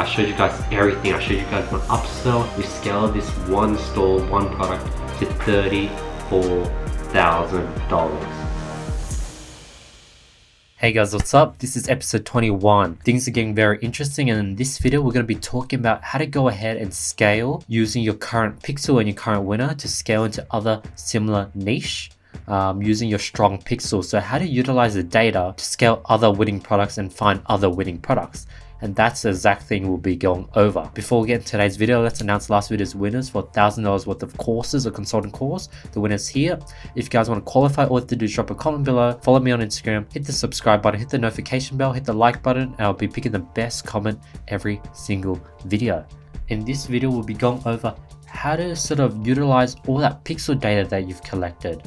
showed you guys everything. I showed you guys my upsell. We scaled this one store, one product to $34,000. Hey guys, what's up? This is episode 21. Things are getting very interesting, and in this video we're going to be talking about how to go ahead and scale using your current pixel and your current winner to scale into other similar niche using your strong pixel. So how to utilize the data to scale other winning products and find other winning products. And that's the exact thing we'll be going over. Before we get into today's video, let's announce last video's winners for $1,000 worth of courses or consulting course. The winner's here. If you guys want to qualify, all you have to do is drop a comment below, follow me on Instagram, hit the subscribe button, hit the notification bell, hit the like button, and I'll be picking the best comment every single video. In this video, we'll be going over how to sort of utilize all that pixel data that you've collected.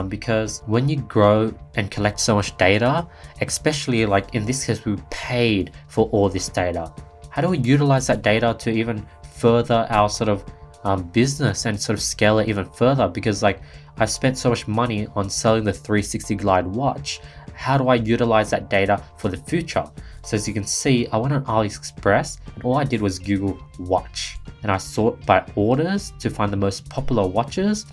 Because when you grow and collect so much data, especially like in this case, we paid for all this data. How do we utilize that data to even further our sort of business and sort of scale it even further? Because like I've spent so much money on selling the 360 Glide watch. How do I utilize that data for the future? So as you can see, I went on AliExpress and all I did was Google watch, and I sort by orders to find the most popular watches.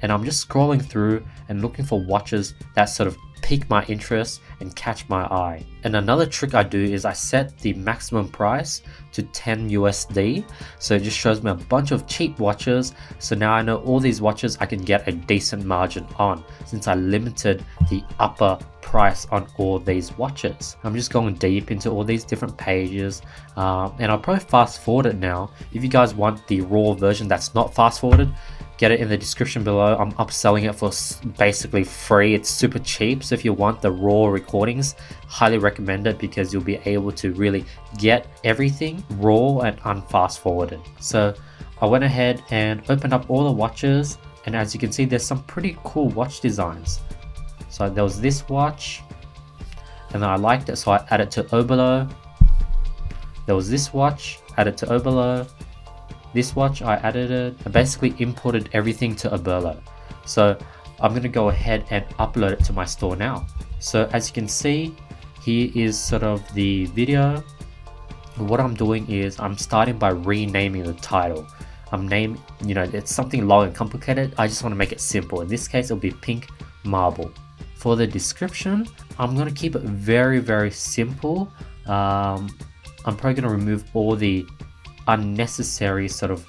And I'm just scrolling through and looking for watches that sort of pique my interest and catch my eye. And another trick I do is I set the maximum price to 10 USD. So it just shows me a bunch of cheap watches. So now I know all these watches I can get a decent margin on, since I limited the upper price on all these watches. I'm just going deep into all these different pages, and I'll probably fast forward it now. If you guys want the raw version that's not fast forwarded, get it in the description below. I'm upselling it for basically free. It's super cheap. So if you want the raw recordings, highly recommend it, because you'll be able to really get everything raw and unfast forwarded. So I went ahead and opened up all the watches, and as you can see, there's some pretty cool watch designs. So there was this watch, and then I liked it, so I added to Oberlo. There was this watch, added to Oberlo. This watch, I added it. I basically imported everything to Oberlo. So I'm going to go ahead and upload it to my store now. So as you can see, here is sort of the video. What I'm doing is I'm starting by renaming the title. It's something long and complicated. I just want to make it simple. In this case, it'll be Pink Marble. For the description, I'm going to keep it very, very simple. I'm probably going to remove all the unnecessary sort of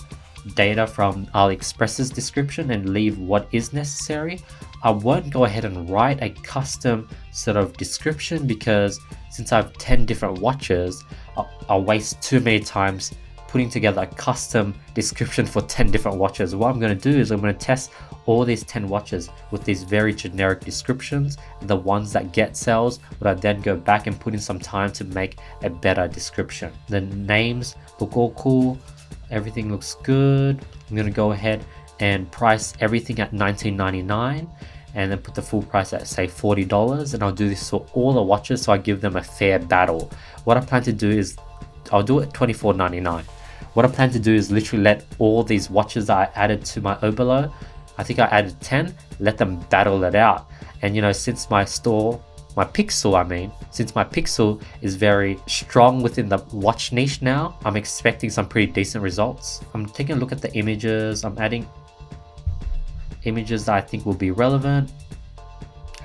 data from AliExpress's description and leave what is necessary. I won't go ahead and write a custom sort of description, because since I have 10 different watches, I'll waste too many times putting together a custom description for 10 different watches. What I'm going to do is I'm going to test all these 10 watches with these very generic descriptions, and the ones that get sales would I then go back and put in some time to make a better description. The names look all cool, everything looks good. I'm going to go ahead and price everything at $19.99 and then put the full price at say $40, and I'll do this for all the watches so I give them a fair battle. What I plan to do is I'll do it at $24.99. What I plan to do is literally let all these watches that I added to my Oberlo, I think I added 10, let them battle it out. And since my pixel is very strong within the watch niche now, I'm expecting some pretty decent results. I'm taking a look at the images. I'm adding images that I think will be relevant,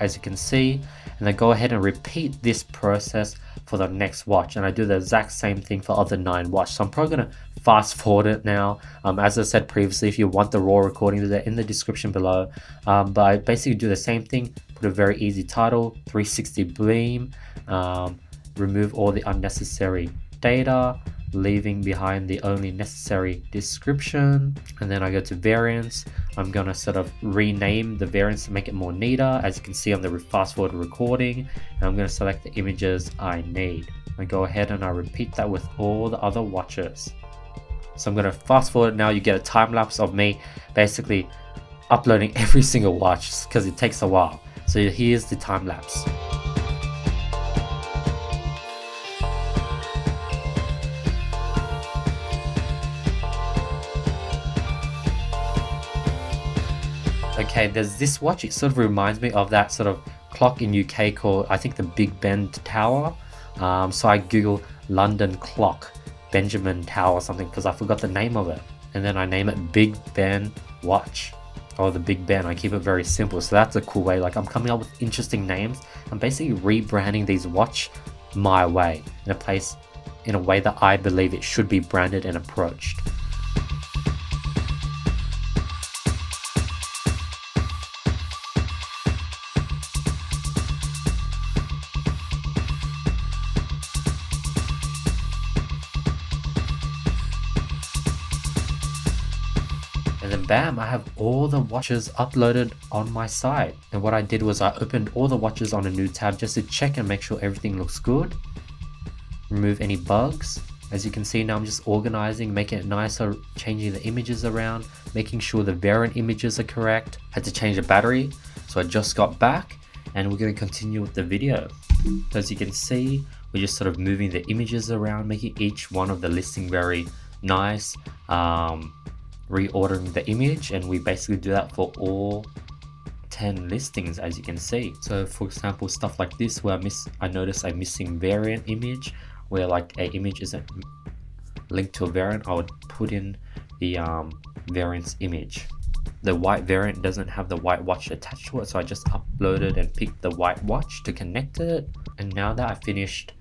as you can see, and then go ahead and repeat this process for the next watch, and I do the exact same thing for other 9 watches. So I'm probably going to fast forward it now. As I said previously, if you want the raw recording, they're in the description below, but I basically do the same thing. Put a very easy title, 360 beam, remove all the unnecessary data, leaving behind the only necessary description, and then I go to variants. I'm gonna sort of rename the variants to make it more neater, as you can see on the fast forward recording, and I'm gonna select the images I need. I go ahead and I repeat that with all the other watches. So I'm gonna fast forward now. You get a time lapse of me basically uploading every single watch, because it takes a while. So here's the time lapse. Okay, there's this watch. It sort of reminds me of that sort of clock in UK called, I think, the Big Ben Tower. So I Google London clock, Benjamin Tower or something because I forgot the name of it. And then I name it Big Ben Watch, or the Big Ben. I keep it very simple. So that's a cool way. Like, I'm coming up with interesting names. I'm basically rebranding these watch my way, in a way that I believe it should be branded and approached. And then bam, I have all the watches uploaded on my site. And what I did was I opened all the watches on a new tab just to check and make sure everything looks good. Remove any bugs. As you can see now, I'm just organizing, making it nicer, changing the images around, making sure the variant images are correct. Had to change the battery, so I just got back and we're going to continue with the video. So as you can see, we're just sort of moving the images around, making each one of the listing very nice, reordering the image, and we basically do that for all 10 listings, as you can see. So for example, stuff like this where I notice a missing variant image, where like a image isn't linked to a variant, I would put in the variant's image. The white variant doesn't have the white watch attached to it, so I just uploaded and picked the white watch to connect it. And now that I finished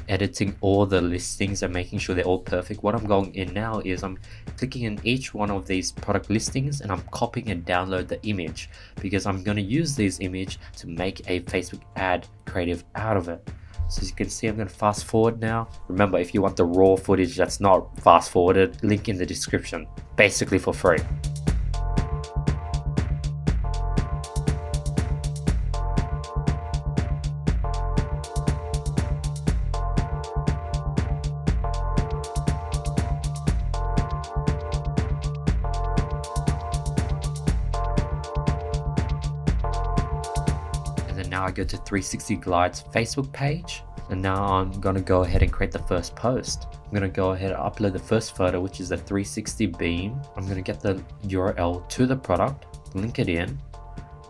editing all the listings and making sure they're all perfect, what I'm going in now is I'm clicking in each one of these product listings and I'm copying and download the image, because I'm going to use this image to make a Facebook ad creative out of it. So as you can see, I'm going to fast forward now. Remember, if you want the raw footage that's not fast forwarded, link in the description, basically for free. Now I go to 360 Glide's Facebook page, and now I'm going to go ahead and create the first post. I'm going to go ahead and upload the first photo, which is the 360 beam. I'm going to get the URL to the product, link it in.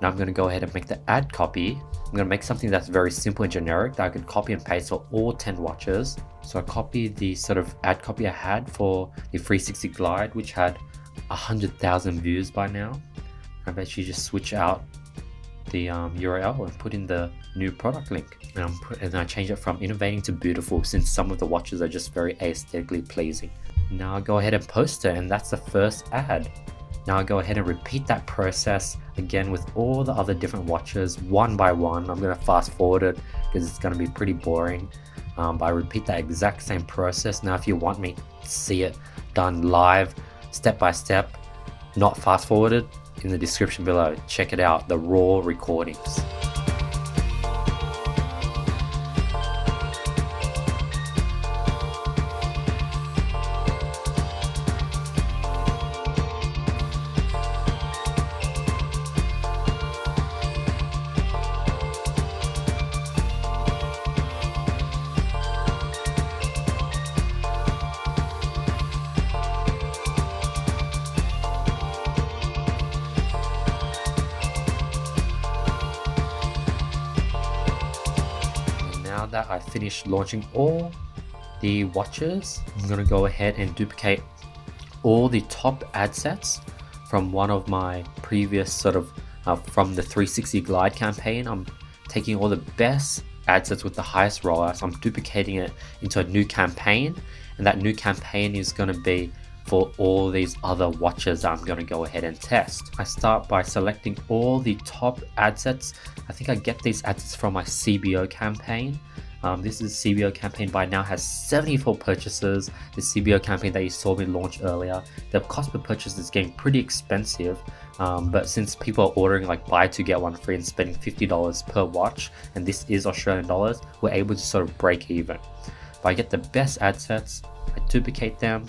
Now I'm going to go ahead and make the ad copy. I'm going to make something that's very simple and generic that I could copy and paste for all 10 watches. So I copied the sort of ad copy I had for the 360 Glide, which had 100,000 views by now. I've actually just switch out the URL and put in the new product link, and I change it from innovating to beautiful, since some of the watches are just very aesthetically pleasing. Now I go ahead and post it, and that's the first ad. Now I go ahead and repeat that process again with all the other different watches one by one. I'm going to fast forward it because it's going to be pretty boring, but I repeat that exact same process. Now if you want me to see it done live, step by step, not fast forwarded, in the description below, check it out, the raw recordings. Now that I finished launching all the watches, I'm going to go ahead and duplicate all the top ad sets from one of my previous sort of from the 360 Glide campaign. I'm taking all the best ad sets with the highest ROAS, I'm duplicating it into a new campaign, and that new campaign is going to be for all these other watches I'm going to go ahead and test. I start by selecting all the top ad sets. I think I get these ad sets from my CBO campaign. This is CBO campaign by now has 74 purchases. The CBO campaign that you saw me launch earlier, the cost per purchase is getting pretty expensive, but since people are ordering like buy two get one free and spending $50 per watch, and this is Australian dollars, we're able to sort of break even. But I get the best ad sets, I duplicate them,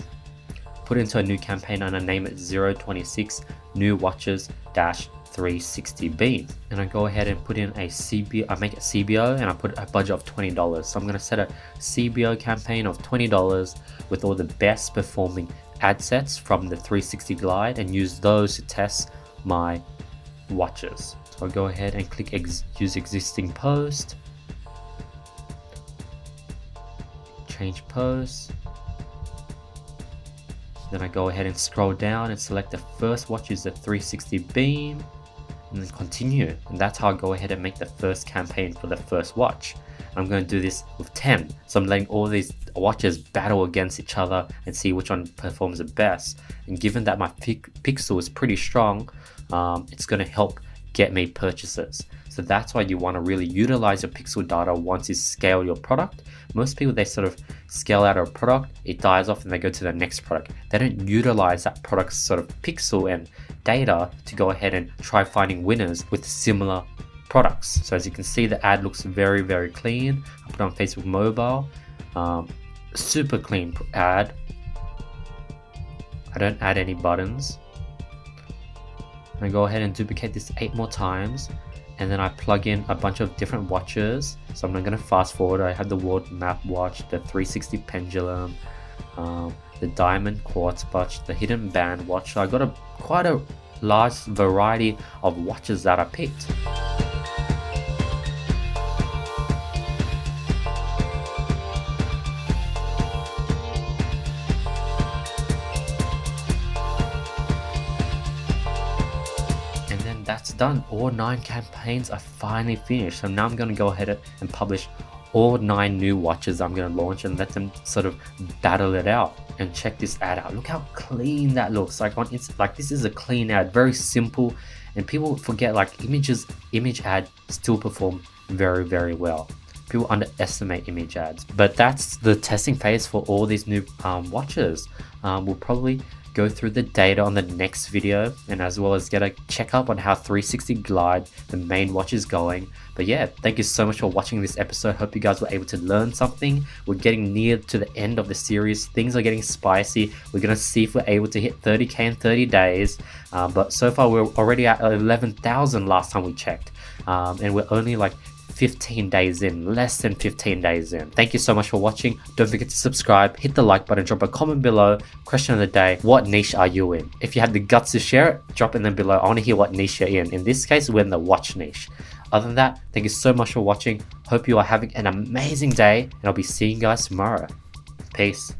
put it into a new campaign, and I name it 026 new watches 360 beam, and I go ahead and put in a CBO. I make it CBO and I put a budget of $20. So I'm going to set a CBO campaign of $20 with all the best performing ad sets from the 360 Glide and use those to test my watches. So I'll go ahead and click use existing post, change post, Then I go ahead and scroll down and select the first watch is the 360 beam, and then continue. And that's how I go ahead and make the first campaign for the first watch. I'm going to do this with 10. So I'm letting all these watches battle against each other and see which one performs the best. And given that my pixel is pretty strong, it's going to help get me purchases. So that's why you want to really utilize your pixel data once you scale your product. Most people, they sort of scale out a product, it dies off, and they go to the next product. They don't utilize that product's sort of pixel and data to go ahead and try finding winners with similar products. So as you can see, the ad looks very, very clean. I put it on Facebook mobile. Super clean ad. I don't add any buttons. I go ahead and duplicate this 8 more times, and then I plug in a bunch of different watches. So I'm not going to fast forward. I have the world map watch, the 360 pendulum, the diamond quartz watch, the hidden band watch. So I got quite a large variety of watches that I picked. That's done. All 9 campaigns are finally finished. So now I'm going to go ahead and publish all 9 new watches I'm going to launch and let them sort of battle it out. And check this ad out. Look how clean that looks. Like this is a clean ad, very simple. And people forget, like, image ads still perform very, very well. People underestimate image ads. But that's the testing phase for all these new watches. We'll probably go through the data on the next video, and as well as get a checkup on how 360 Glide, the main watch, is going. But yeah, thank you so much for watching this episode. Hope you guys were able to learn something. We're getting near to the end of the series. Things are getting spicy. We're gonna see if we're able to hit 30k in 30 days. But so far we're already at 11,000 last time we checked, and we're only like 15 days in, less than 15 days in. Thank you so much for watching. Don't forget to subscribe, hit the like button, drop a comment below. Question of the day: what niche are you in? If you had the guts to share it, drop it in below. I want to hear what niche you're in. In this case, we're in the watch niche. Other than that, thank you so much for watching. Hope you are having an amazing day, and I'll be seeing you guys tomorrow. Peace.